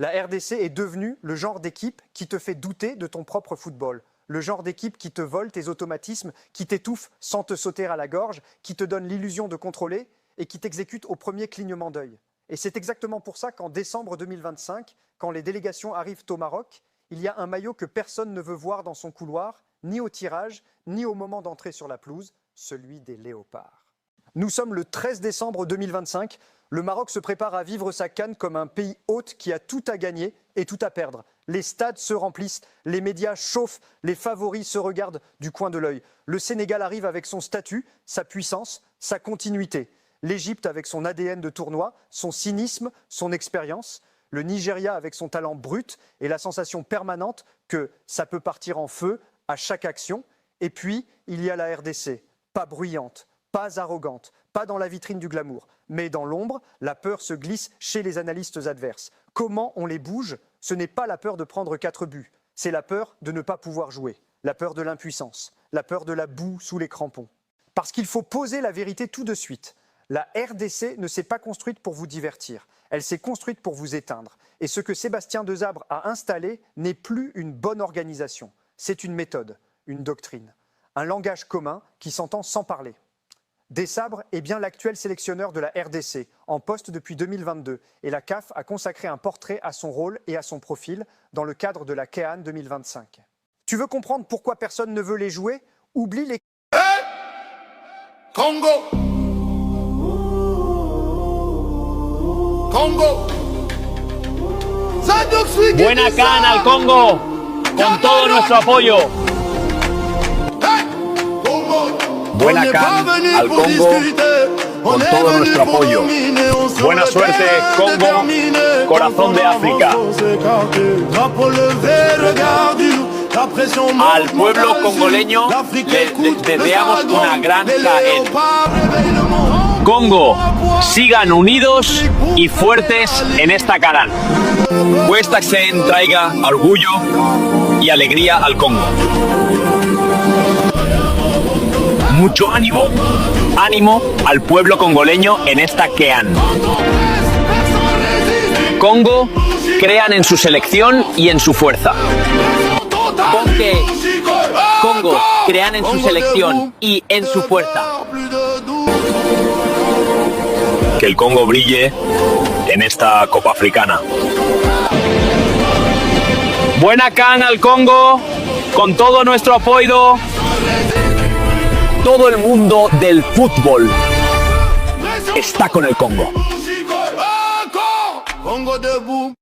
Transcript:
La RDC est devenue le genre d'équipe qui te fait douter de ton propre football. Le genre d'équipe qui te vole tes automatismes, qui t'étouffe sans te sauter à la gorge, qui te donne l'illusion de contrôler et qui t'exécute au premier clignement d'œil. Et c'est exactement pour ça qu'en décembre 2025, quand les délégations arrivent au Maroc, il y a un maillot que personne ne veut voir dans son couloir, ni au tirage, ni au moment d'entrer sur la pelouse, celui des léopards. Nous sommes le 13 décembre 2025. Le Maroc se prépare à vivre sa CAN comme un pays hôte qui a tout à gagner et tout à perdre. Les stades se remplissent, les médias chauffent, les favoris se regardent du coin de l'œil. Le Sénégal arrive avec son statut, sa puissance, sa continuité. L'Égypte avec son ADN de tournoi, son cynisme, son expérience. Le Nigeria avec son talent brut et la sensation permanente que ça peut partir en feu à chaque action. Et puis, il y a la RDC, pas bruyante, pas arrogante, pas dans la vitrine du glamour, mais dans l'ombre, la peur se glisse chez les analystes adverses. Comment on les bouge? Ce n'est pas la peur de prendre 4 buts, c'est la peur de ne pas pouvoir jouer, la peur de l'impuissance, la peur de la boue sous les crampons. Parce qu'il faut poser la vérité tout de suite. La RDC ne s'est pas construite pour vous divertir, elle s'est construite pour vous éteindre. Et ce que Sébastien Desabre a installé n'est plus une bonne organisation, c'est une méthode, une doctrine, un langage commun qui s'entend sans parler. Desabre est bien l'actuel sélectionneur de la RDC, en poste depuis 2022, et la CAF a consacré un portrait à son rôle et à son profil dans le cadre de la CAN 2025. Tu veux comprendre pourquoi personne ne veut les jouer? Oublie les... Congo! Congo! Buena CAN al Congo, con todo nuestro apoyo. Buena CAN al Congo, con todo nuestro apoyo. Buena suerte, Congo, corazón de África. Al pueblo congoleño le deseamos una gran CAN. Congo, sigan unidos y fuertes en esta CAN. Que esta CAN traiga orgullo y alegría al Congo. Mucho ánimo, ánimo al pueblo congoleño en esta CAN. Congo, crean en su selección y en su fuerza. Porque Congo, crean en su selección y en su fuerza. Que el Congo brille en esta Copa Africana. Buena CAN al Congo, con todo nuestro apoyo. Todo el mundo del fútbol está con el Congo. Congo debout.